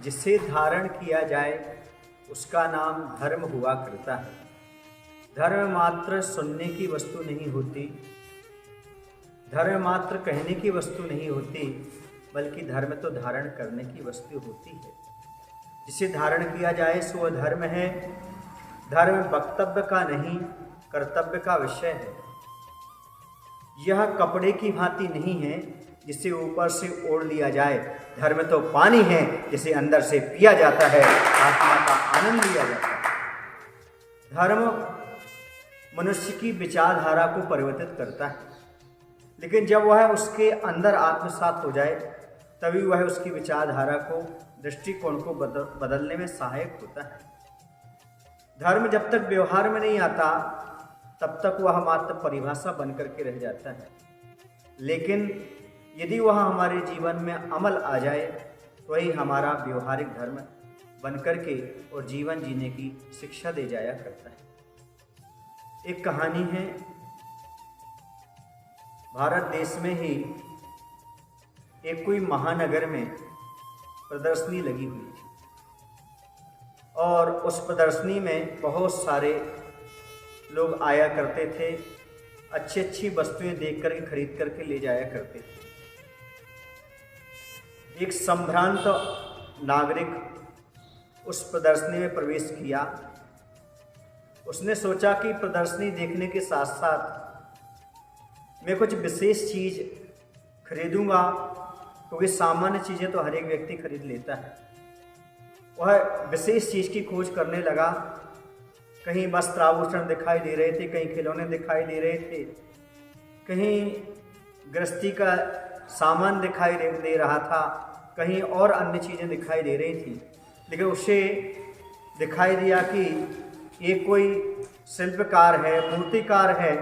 जिसे धारण किया जाए उसका नाम धर्म हुआ करता है। धर्म मात्र सुनने की वस्तु नहीं होती, धर्म मात्र कहने की वस्तु नहीं होती, बल्कि धर्म तो धारण करने की वस्तु होती है। जिसे धारण किया जाए सो वह धर्म है। धर्म वक्तव्य का नहीं, कर्तव्य का विषय है। यह कपड़े की भांति नहीं है जिसे ऊपर से ओढ़ लिया जाए। धर्म तो पानी है जिसे अंदर से पिया जाता है, आत्मा का आनंद लिया जाता है। धर्म मनुष्य की विचारधारा को परिवर्तित करता है, लेकिन जब वह उसके अंदर आत्मसात हो जाए तभी वह उसकी विचारधारा को, दृष्टिकोण को बदलने में सहायक होता है। धर्म जब तक व्यवहार में नहीं आता तब तक वह मात्र परिभाषा बनकर के रह जाता है, लेकिन यदि वह हमारे जीवन में अमल आ जाए तो वही हमारा व्यवहारिक धर्म बनकर के और जीवन जीने की शिक्षा दे जाया करता है। एक कहानी है, भारत देश में ही एक कोई महानगर में प्रदर्शनी लगी हुई थी और उस प्रदर्शनी में बहुत सारे लोग आया करते थे, अच्छी अच्छी वस्तुएं देख कर के खरीद करके ले जाया करते थे। एक संभ्रांत नागरिक उस प्रदर्शनी में प्रवेश किया। उसने सोचा कि प्रदर्शनी देखने के साथ साथ मैं कुछ विशेष चीज खरीदूंगा, क्योंकि सामान्य चीजें तो हर एक व्यक्ति खरीद लेता है। वह विशेष चीज की खोज करने लगा। कहीं वस्त्राभूषण दिखाई दे रहे थे, कहीं खिलौने दिखाई दे रहे थे, कहीं गृहस्थी का सामान दिखाई दे रहा था, कहीं और अन्य चीज़ें दिखाई दे रही थी। लेकिन उसे दिखाई दिया कि एक कोई शिल्पकार है, मूर्तिकार है,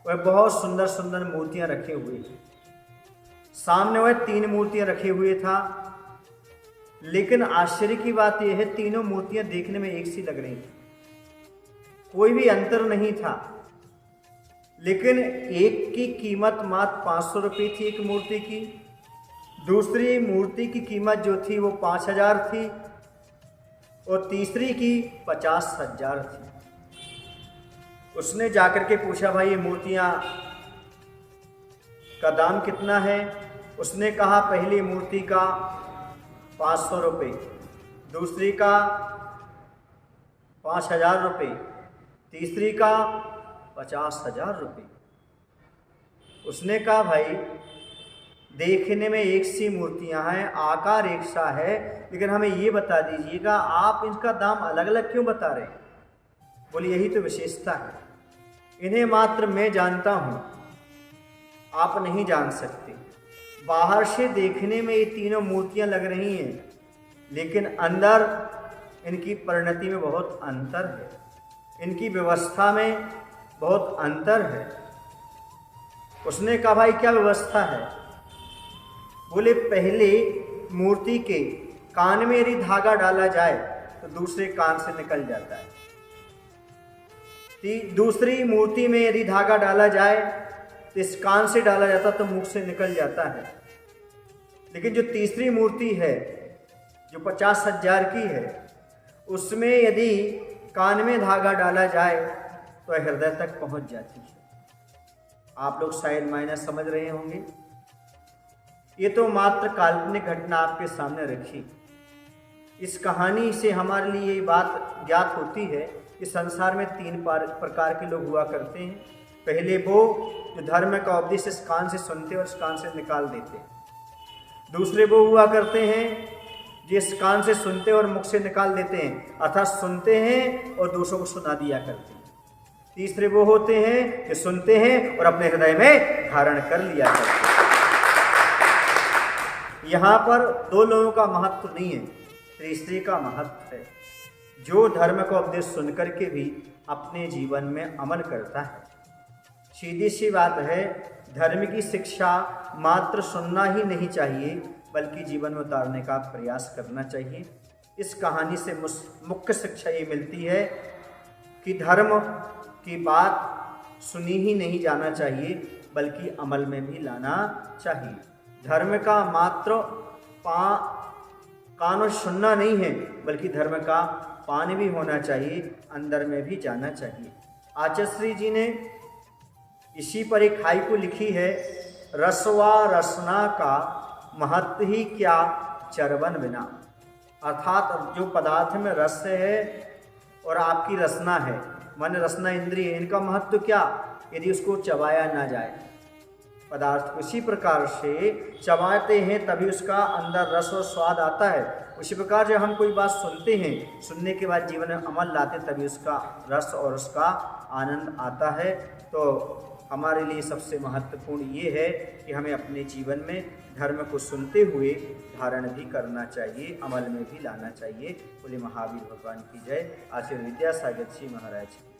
वह बहुत सुंदर सुंदर मूर्तियां रखे हुए हैं। सामने वह 3 मूर्तियां रखे हुए था, लेकिन आश्चर्य की बात यह है तीनों मूर्तियां देखने में एक सी लग रही थी, कोई भी अंतर नहीं था। लेकिन एक की कीमत मात्र 500 रुपये थी एक मूर्ति की, दूसरी मूर्ति की कीमत जो थी वो 5000 थी और तीसरी की 50,000 थी। उसने जाकर के पूछा, भाई ये मूर्तियां का दाम कितना है? उसने कहा पहली मूर्ति का 500 रुपये, दूसरी का 5000 रुपये, तीसरी का 50,000 रुपये। उसने कहा भाई देखने में एक सी मूर्तियां हैं, आकार एक सा है, लेकिन हमें ये बता दीजिएगा आप इनका दाम अलग अलग क्यों बता रहे हैं? बोले यही तो विशेषता है, इन्हें मात्र मैं जानता हूँ, आप नहीं जान सकते। बाहर से देखने में ये तीनों मूर्तियां लग रही हैं, लेकिन अंदर इनकी परिणति में बहुत अंतर है, इनकी व्यवस्था में बहुत अंतर है। उसने कहा भाई क्या व्यवस्था है? बोले पहले मूर्ति के कान में यदि धागा डाला जाए तो दूसरे कान से निकल जाता है, दूसरी मूर्ति में यदि धागा डाला जाए तो इस कान से डाला जाता तो मुख से निकल जाता है, लेकिन जो तीसरी मूर्ति है जो 50,000 की है उसमें यदि कान में धागा डाला जाए तो हृदय तक पहुंच जाती है। आप लोग शायद मायना समझ रहे होंगे। ये तो मात्र काल्पनिक घटना आपके सामने रखी। इस कहानी से हमारे लिए ये बात ज्ञात होती है कि संसार में 3 प्रकार के लोग हुआ करते हैं। पहले वो जो धर्म का उपदेश इस कान से सुनते और इस कान से निकाल देते हैं। दूसरे वो हुआ करते हैं जो इस कान से सुनते और मुख से निकाल देते हैं, अर्थात सुनते हैं और दूसरों को सुना दिया करते हैं। तीसरे वो होते हैं जो सुनते हैं और अपने हृदय में धारण कर लिया करते हैं। यहाँ पर 2 लोगों का महत्व नहीं है, तीसरे का महत्व है, जो धर्म का उपदेश सुनकर के भी अपने जीवन में अमल करता है। सीधी सी बात है, धर्म की शिक्षा मात्र सुनना ही नहीं चाहिए, बल्कि जीवन में उतारने का प्रयास करना चाहिए। इस कहानी से मुख्य शिक्षा ये मिलती है कि धर्म की बात सुनी ही नहीं जाना चाहिए, बल्कि अमल में भी लाना चाहिए। धर्म का मात्र कानों सुनना नहीं है, बल्कि धर्म का पान भी होना चाहिए, अंदर में भी जाना चाहिए। आचार्य जी ने इसी पर एक हाइकू लिखी है, रसवा रसना का महत्व ही क्या चरवन बिना। अर्थात जो पदार्थ में रस है और आपकी रसना है, मन रसना इंद्रिय, इनका महत्व क्या यदि उसको चबाया ना जाए। पदार्थ उसी प्रकार से चबाते हैं तभी उसका अंदर रस और स्वाद आता है। उसी प्रकार जब हम कोई बात सुनते हैं, सुनने के बाद जीवन में अमल लाते तभी उसका रस और उसका आनंद आता है। तो हमारे लिए सबसे महत्वपूर्ण ये है कि हमें अपने जीवन में धर्म को सुनते हुए धारण भी करना चाहिए, अमल में भी लाना चाहिए। बोले महावीर भगवान की जय। आचार्य विद्यासागर जी महाराज।